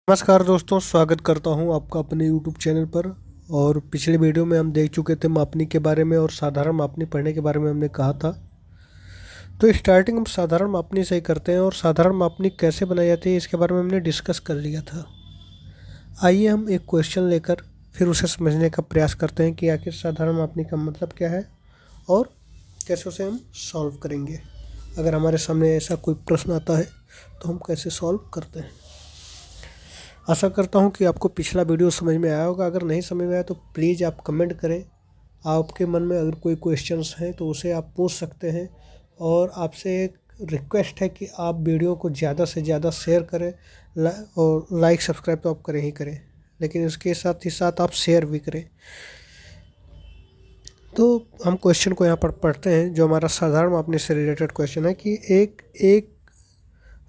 नमस्कार दोस्तों, स्वागत करता हूं आपका अपने YouTube चैनल पर। और पिछले वीडियो में हम देख चुके थे मापनी के बारे में और साधारण मापनी पढ़ने के बारे में हमने कहा था। तो स्टार्टिंग हम साधारण मापनी से ही करते हैं और साधारण मापनी कैसे बनाई जाती है इसके बारे में हमने डिस्कस कर लिया था। आइए हम एक क्वेश्चन लेकर फिर उसे समझने का प्रयास करते हैं कि आखिर साधारण मापनी का मतलब क्या है और कैसे उसे हम सॉल्व करेंगे। अगर हमारे सामने ऐसा कोई प्रश्न आता है तो हम कैसे सॉल्व करते हैं। आशा करता हूँ कि आपको पिछला वीडियो समझ में आया होगा। अगर नहीं समझ में आया तो प्लीज़ आप कमेंट करें। आपके मन में अगर कोई क्वेश्चंस हैं तो उसे आप पूछ सकते हैं। और आपसे एक रिक्वेस्ट है कि आप वीडियो को ज़्यादा से ज़्यादा शेयर करें और लाइक सब्सक्राइब तो आप करें ही करें, लेकिन इसके साथ ही साथ आप शेयर भी करें। तो हम क्वेश्चन को यहाँ पर पढ़ते हैं जो हमारा साधारण मापनी से रिलेटेड क्वेश्चन है कि एक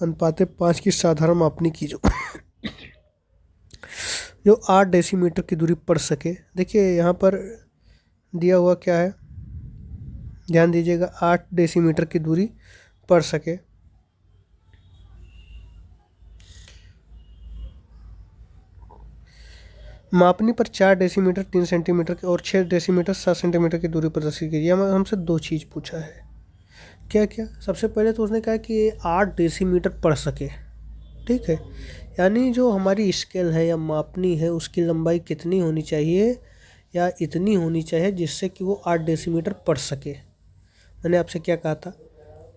अनुपात 5 की साधारण मापनी की जो 8 डेसीमीटर की दूरी पड़ सके। देखिए यहाँ पर दिया हुआ क्या है, ध्यान दीजिएगा। 8 डेसीमीटर की दूरी पड़ सके। मापनी पर 4 डेसीमीटर 3 सेंटीमीटर की और 6 डेसीमीटर 7 सेंटीमीटर की दूरी प्रदर्शित कीजिए। हमसे दो चीज़ पूछा है। क्या क्या? सबसे पहले तो उसने कहा कि 8 डेसीमीटर पड़ सके, ठीक है। यानी जो हमारी स्केल है या मापनी है उसकी लंबाई कितनी होनी चाहिए या इतनी होनी चाहिए जिससे कि वो 8 डेसीमीटर पढ़ सके। मैंने आपसे क्या कहा था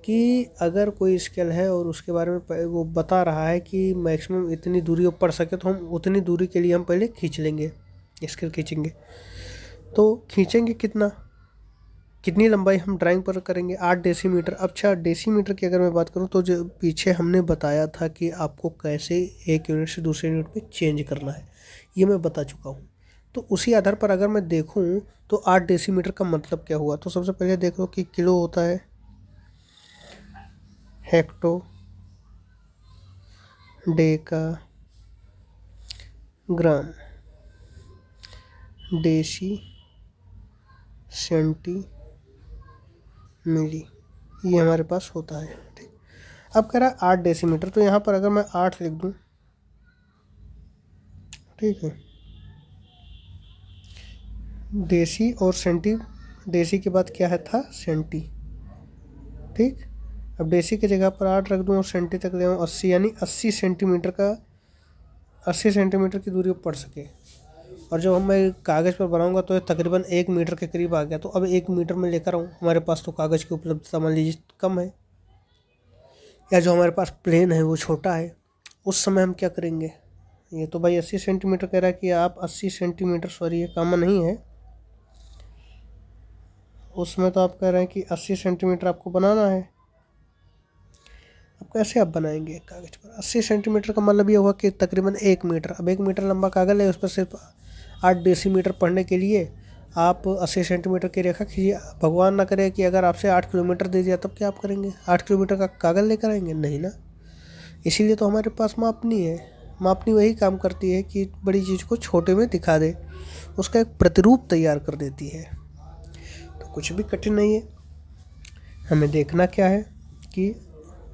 कि अगर कोई स्केल है और उसके बारे में वो बता रहा है कि मैक्सिमम इतनी दूरी वो पढ़ सके तो हम उतनी दूरी के लिए हम पहले खींच लेंगे, स्केल खींचेंगे। तो खींचेंगे कितनी लंबाई हम ड्राइंग पर करेंगे? 8 डेसीमीटर। अच्छा, डेसीमीटर की अगर मैं बात करूँ तो जो पीछे हमने बताया था कि आपको कैसे एक यूनिट से दूसरे यूनिट में चेंज करना है, ये मैं बता चुका हूँ। तो उसी आधार पर अगर मैं देखूँ तो 8 डेसीमीटर का मतलब क्या हुआ। तो सबसे पहले देख लो कि किलो होता है, हेक्टो, डेका, ग्राम, डेसी, सेंटी, मिली, ये हमारे पास होता है, ठीक। अब कह रहा है 8 डेसीमीटर, तो यहाँ पर अगर मैं 8 लिख दूँ, ठीक है। देसी और सेंटी, देसी के बाद क्या है था सेंटी, ठीक। अब देसी की जगह पर 8 रख दूँ और सेंटी तक ले आऊँ 80, यानी 80 सेंटीमीटर का 80 सेंटीमीटर की दूरी पर पड़ सके। और जब मैं कागज़ पर बनाऊंगा तो ये तकरीबन 1 मीटर के करीब आ गया। तो अब 1 मीटर में लेकर आऊँ, हमारे पास तो कागज़ की उपलब्धता मान लीजिए कम है, या जो हमारे पास प्लेन है वो छोटा है। उस समय हम क्या करेंगे? ये तो भाई 80 सेंटीमीटर कह रहा है कि आप 80 सेंटीमीटर, सॉरी ये कॉमन नहीं है, उसमें तो आप कह रहे हैं कि 80 सेंटीमीटर आपको बनाना है। अब कैसे आप बनाएंगे कागज़ पर 80 सेंटीमीटर का मतलब ये हुआ कि तकरीबन 1 मीटर। अब 1 मीटर लंबा कागज़ है, उस पर सिर्फ 8 डेसीमीटर पढ़ने के लिए आप 80 सेंटीमीटर की रेखा खींचिए। भगवान ना करे कि अगर आपसे 8 किलोमीटर दे दिया तब क्या आप करेंगे? 8 किलोमीटर का कागज़ लेकर आएंगे? नहीं ना। इसीलिए तो हमारे पास मापनी है। मापनी वही काम करती है कि बड़ी चीज़ को छोटे में दिखा दे, उसका एक प्रतिरूप तैयार कर देती है। तो कुछ भी कठिन नहीं है। हमें देखना क्या है कि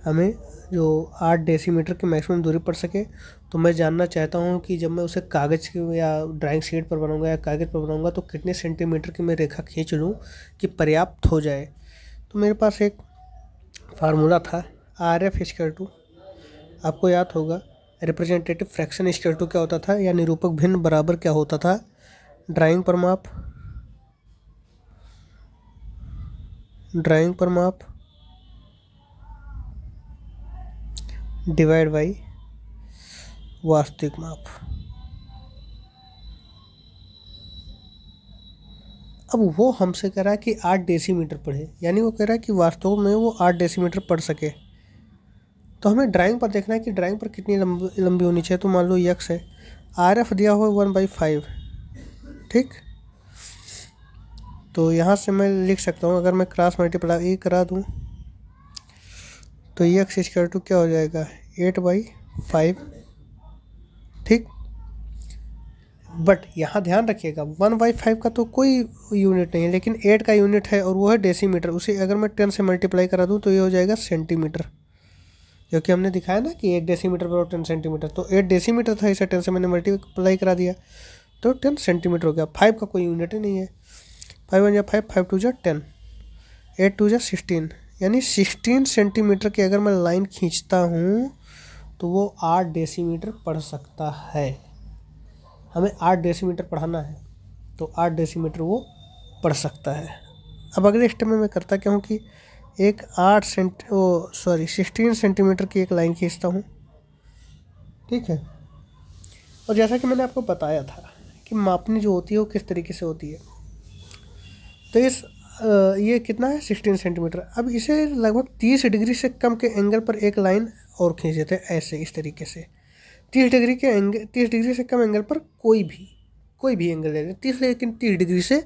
हमें जो 8 डेसीमीटर की मैक्सिमम दूरी पड़ सके। तो मैं जानना चाहता हूँ कि जब मैं उसे कागज़ के या ड्राइंग शीट पर बनाऊंगा या कागज़ पर बनाऊंगा तो कितने सेंटीमीटर की मैं रेखा खींच लूँ कि पर्याप्त हो जाए। तो मेरे पास एक फार्मूला था, आर एफ इक्वल टू, आपको याद होगा, रिप्रेजेंटेटिव फ्रैक्शन इक्वल टू क्या होता था, या निरूपक भिन्न बराबर क्या होता था? ड्राइंग पर माप डिवाइड बाई वास्तविक माप। अब वो हमसे कह रहा है कि 8 डेसीमीटर पढ़े, यानी वो कह रहा है कि वास्तव में वो 8 डेसीमीटर पढ़ सके। तो हमें ड्राइंग पर देखना है कि ड्राइंग पर कितनी लंबी होनी चाहिए। तो मान लो यक्स है, आर एफ दिया हुआ 1/5, ठीक। तो यहाँ से मैं लिख सकता हूँ, अगर मैं क्रॉस मल्टीप्लाई करा दूँ तो यक्स इक्वल टू क्या हो जाएगा, 8/5, ठीक। बट यहाँ ध्यान रखिएगा 1/5 का तो कोई यूनिट नहीं है, लेकिन 8 का यूनिट है और वो है डेसीमीटर। उसे अगर मैं 10 से मल्टीप्लाई करा दूँ तो ये हो जाएगा सेंटीमीटर। क्योंकि हमने दिखाया ना कि 1 डेसीमीटर बराबर 10 सेंटीमीटर, तो 8 डेसीमीटर था, इसे 10 से मैंने मल्टीप्लाई करा दिया तो 10 सेंटीमीटर हो गया। 5 का कोई यूनिट ही नहीं है। 5 1 5, 5 2 10, 8 2 16, यानी 16 सेंटीमीटर की अगर मैं लाइन खींचता हूँ तो वो 8 डेसीमीटर पढ़ सकता है। हमें 8 डेसीमीटर पढ़ाना है तो 8 डेसीमीटर वो पढ़ सकता है। अब अगले स्टेप में मैं करता क्या हूँ कि एक 16 सेंटीमीटर की एक लाइन खींचता हूँ, ठीक है। और जैसा कि मैंने आपको बताया था कि मापनी जो होती है वो किस तरीके से होती है, तो ये कितना है 16 सेंटीमीटर। अब इसे लगभग 30 डिग्री से कम के एंगल पर एक लाइन और खींच देते हैं, ऐसे इस तरीके से 30 डिग्री से कम एंगल पर कोई भी एंगल ले लें 30, लेकिन 30 डिग्री से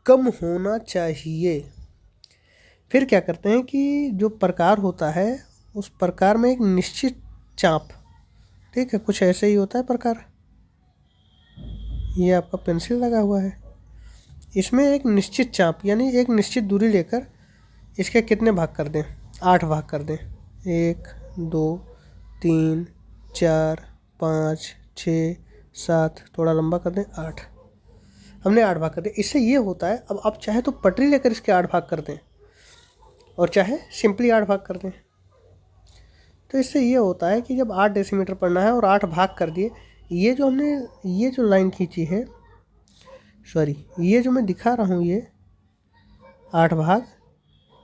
कम होना चाहिए। फिर क्या करते हैं कि जो प्रकार होता है उस प्रकार में एक निश्चित चाप, ठीक है, कुछ ऐसे ही होता है प्रकार। ये आपका पेंसिल लगा हुआ है, इसमें एक निश्चित चाप यानी एक निश्चित दूरी लेकर इसके कितने भाग कर दें, 8 भाग कर दें। 1 2 3 4 5 6 7, थोड़ा लंबा कर दें 8। हमने 8 भाग कर दिए। इससे ये होता है, अब आप चाहे तो पटरी लेकर इसके 8 भाग कर दें और चाहे सिंपली 8 भाग कर दें। तो इससे ये होता है कि जब 8 डेसीमीटर पढ़ना है और 8 भाग कर दिए, ये जो हमने ये जो लाइन खींची है, सॉरी ये जो मैं दिखा रहा हूँ ये 8 भाग,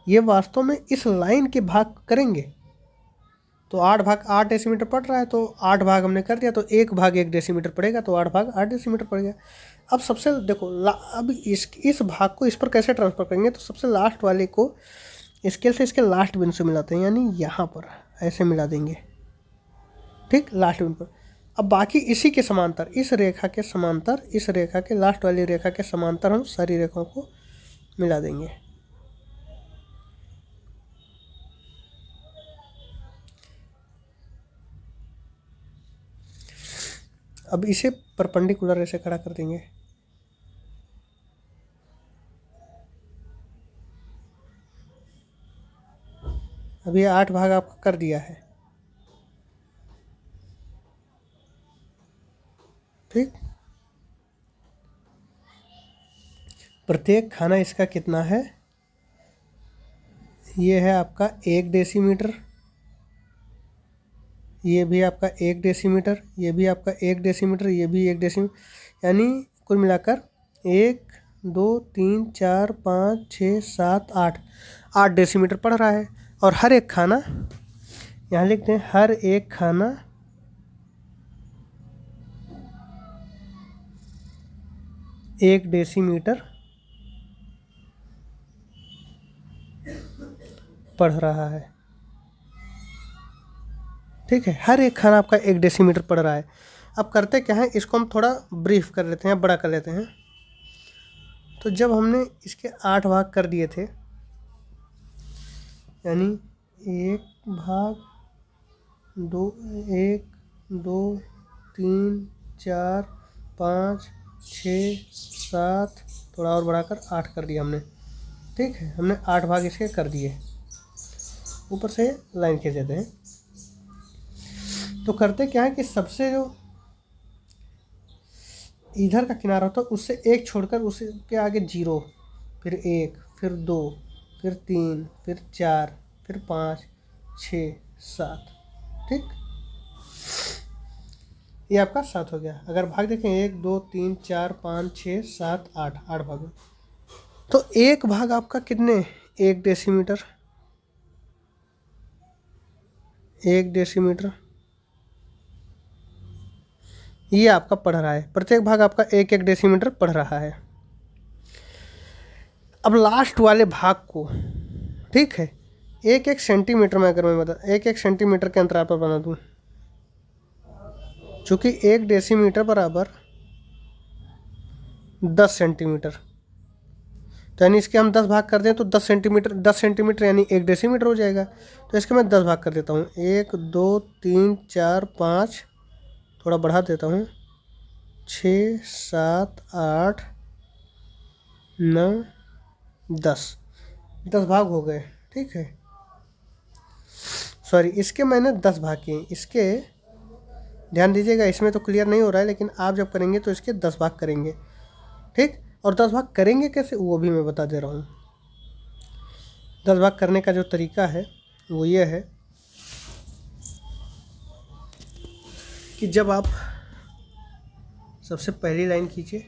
ये वास्तव में इस लाइन के भाग करेंगे। तो 8 भाग 8 डेसीमीटर पड़ रहा है तो 8 भाग हमने कर दिया, तो 1 भाग 1 डेसीमीटर पड़ेगा, तो 8 भाग 8 डेसीमीटर पड़ गया। अब सबसे देखो अब इस भाग को इस पर कैसे ट्रांसफ़र करेंगे, तो सबसे लास्ट वाले को स्केल से इसके लास्ट बिंदु से मिलाते हैं, यानी यहाँ पर ऐसे मिला देंगे, ठीक, लास्ट बिंदु पर। अब बाकी इसी के समांतर, इस रेखा के समांतर, इस रेखा के लास्ट वाली रेखा के समांतर हम सारी रेखाओं को मिला देंगे। अब इसे परपेंडिकुलर ऐसे खड़ा कर देंगे। अब ये 8 भाग आपका कर दिया है, ठीक। प्रत्येक खाना इसका कितना है, ये है आपका 1 डेसीमीटर, ये भी आपका 1 डेसीमीटर, ये भी आपका 1 डेसीमीटर, ये भी 1 डेसीमीटर, यानी कुल मिलाकर 1 2 3 4 5 6 7 8 डेसीमीटर पड़ रहा है। और हर एक खाना, यहाँ लिखते हैं, हर एक खाना 1 डेसीमीटर पढ़ रहा है, ठीक है। हर एक खाना आपका 1 डेसीमीटर पड़ रहा है। अब करते क्या है, इसको हम थोड़ा ब्रीफ कर लेते हैं, बड़ा कर लेते हैं। तो जब हमने इसके 8 भाग कर दिए थे, यानी 1 भाग 2 1 2 3 4 5 6 7, थोड़ा और बढ़ाकर 8 कर दिया हमने, ठीक है। हमने 8 भाग इसके कर दिए, ऊपर से लाइन खींच देते हैं। तो करते क्या है कि सबसे जो इधर का किनारा होता है उससे एक छोड़कर उसके आगे 0, फिर 1, फिर 2, फिर 3, फिर 4, फिर 5 6 7, ठीक। ये आपका 7 हो गया। अगर भाग देखें 1 2 3 4 5 6 7 8, 8 भाग। तो एक भाग आपका कितने, 1 डेसीमीटर, 1 डेसीमीटर ये आपका पढ़ रहा है। प्रत्येक भाग आपका 1 1 डेसीमीटर पढ़ रहा है। अब लास्ट वाले भाग को, ठीक है, 1 1 सेंटीमीटर में अगर मैं बता 1 1 सेंटीमीटर के अंतराल पर बना दूँ, चूँकि 1 डेसीमीटर बराबर 10 सेंटीमीटर, तो यानी इसके हम 10 भाग कर दें तो 10 सेंटीमीटर यानी 1 डेसीमीटर हो जाएगा। तो इसके मैं 10 भाग कर देता हूँ, 1 2 3 4 5, थोड़ा बढ़ा देता हूँ, 6 7 8 9 10 भाग हो गए, ठीक है। सॉरी इसके मैंने 10 भाग किए, इसके ध्यान दीजिएगा, इसमें तो क्लियर नहीं हो रहा है, लेकिन आप जब करेंगे तो इसके 10 भाग करेंगे, ठीक। और 10 भाग करेंगे कैसे वो भी मैं बता दे रहा हूँ। 10 भाग करने का जो तरीका है वो ये है कि जब आप सबसे पहली लाइन खींचे,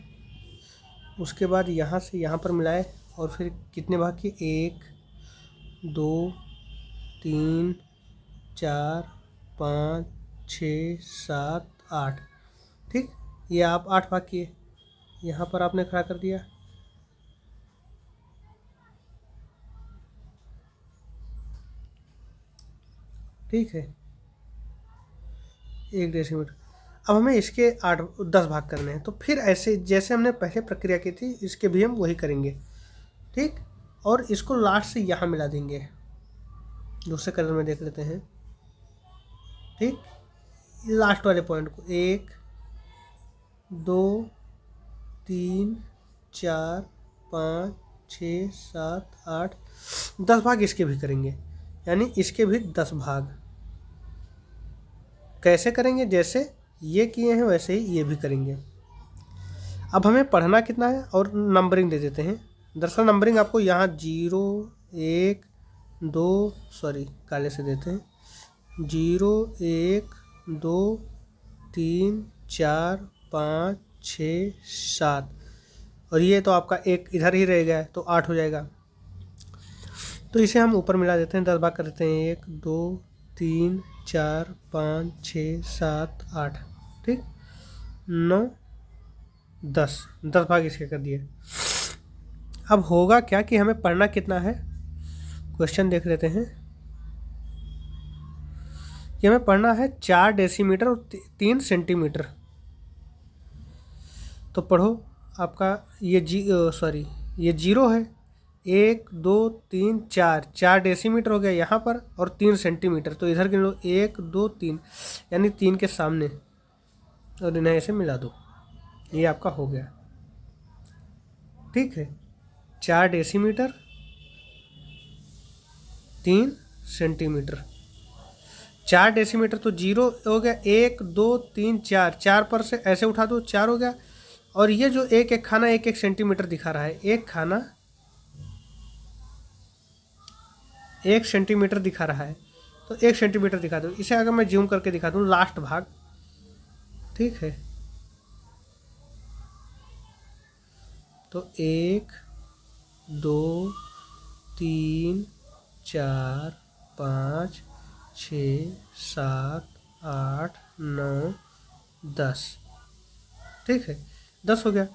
उसके बाद यहाँ से यहाँ पर मिलाए, और फिर कितने भाग किए, 1 2 3 4 5 6 7 8, ठीक। ये आप 8 भाग किए, यहाँ पर आपने खड़ा कर दिया, ठीक है, 1 डेसीमीटर। अब हमें इसके 10 भाग करने हैं, तो फिर ऐसे जैसे हमने पहले प्रक्रिया की थी इसके भी हम वही करेंगे, ठीक। और इसको लास्ट से यहाँ मिला देंगे, दूसरे कलर में देख लेते हैं, ठीक। लास्ट वाले पॉइंट को 1 2 3 4 5 6 7 8 10 भाग इसके भी करेंगे, यानी इसके भी 10 भाग। कैसे करेंगे, जैसे ये किए हैं वैसे ही ये भी करेंगे। अब हमें पढ़ना कितना है और नंबरिंग दे देते हैं। दरअसल नंबरिंग आपको यहाँ 0 1 2 सॉरी काले से देते हैं, 0 1 2 3 4 5 6 7, और ये तो आपका एक इधर ही रह गया है तो 8 हो जाएगा। तो इसे हम ऊपर मिला देते हैं, 10 भाग कर देते हैं, 1 2 3 4 5 6 7 8, ठीक, 9 10 भाग इसके कर दिए। अब होगा क्या कि हमें पढ़ना कितना है, क्वेश्चन देख लेते हैं कि हमें पढ़ना है 4 डेसीमीटर और 3 सेंटीमीटर। तो पढ़ो, आपका ये ये 0 है, 1 2 3 4 डेसीमीटर हो गया यहाँ पर, और 3 सेंटीमीटर, तो इधर गिन लो 1 2 3, यानी 3 के सामने, और इन्हें ऐसे मिला दो, ये आपका हो गया, ठीक है। 4 डेसीमीटर 3 सेंटीमीटर, 4 डेसीमीटर तो 0 हो गया, 1 2 3 4 पर से ऐसे उठा दो, 4 हो गया। और ये जो एक एक खाना 1 1 सेंटीमीटर दिखा रहा है, एक खाना 1 सेंटीमीटर दिखा रहा है, तो 1 सेंटीमीटर दिखा दो। इसे अगर मैं जूम करके दिखा दूँ लास्ट भाग, ठीक है, तो 1 2 3 4 5 6 7 8 9 10, ठीक है, 10 हो गया।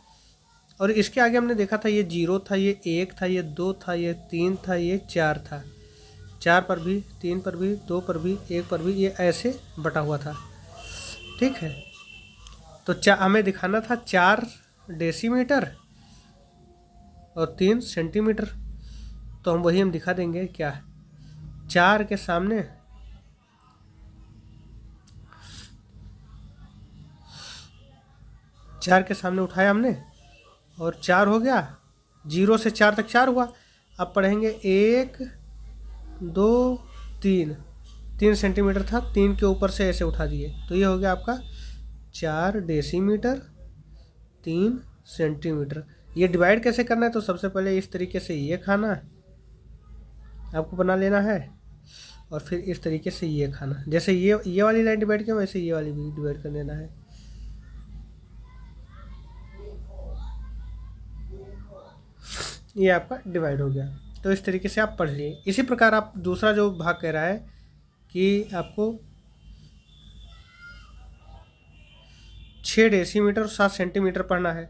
और इसके आगे हमने देखा था ये 0 था, ये 1 था, ये 2 था, ये 3 था, ये 4 था, 4 पर भी, 3 पर भी, 2 पर भी, 1 पर भी, ये ऐसे बटा हुआ था, ठीक है। तो हमें दिखाना था 4 डेसीमीटर और 3 सेंटीमीटर, तो हम वही दिखा देंगे क्या, 4 के सामने 4 के सामने उठाया हमने, और 4 हो गया, 0 से 4 तक 4 हुआ। अब पढ़ेंगे 1 2 3 सेंटीमीटर था, 3 के ऊपर से ऐसे उठा दिए, तो ये हो गया आपका 4 डेसीमीटर 3 सेंटीमीटर। ये डिवाइड कैसे करना है, तो सबसे पहले इस तरीके से ये खाना आपको बना लेना है, और फिर इस तरीके से ये खाना, जैसे ये वाली लाइन डिवाइड किया वैसे ये वाली भी डिवाइड कर देना है। ये आपका डिवाइड हो गया, तो इस तरीके से आप पढ़ लिए। इसी प्रकार आप दूसरा जो भाग कह रहा है कि आपको 6 डेसीमीटर और 7 सेंटीमीटर पढ़ना है,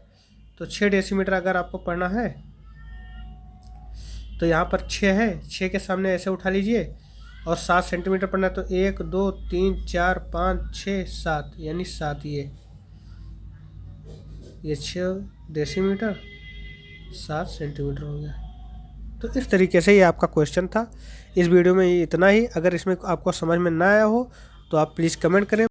तो 6 डेसीमीटर अगर आपको पढ़ना है तो यहाँ पर 6 है, 6 के सामने ऐसे उठा लीजिए, और 7 सेंटीमीटर पढ़ना है तो 1 2 3 4 5 6 7, यानी 7 ये 6 डेसीमीटर 7 सेंटीमीटर हो गया। तो इस तरीके से ये आपका क्वेश्चन था। इस वीडियो में ये इतना ही। अगर इसमें आपको समझ में ना आया हो तो आप प्लीज़ कमेंट करें।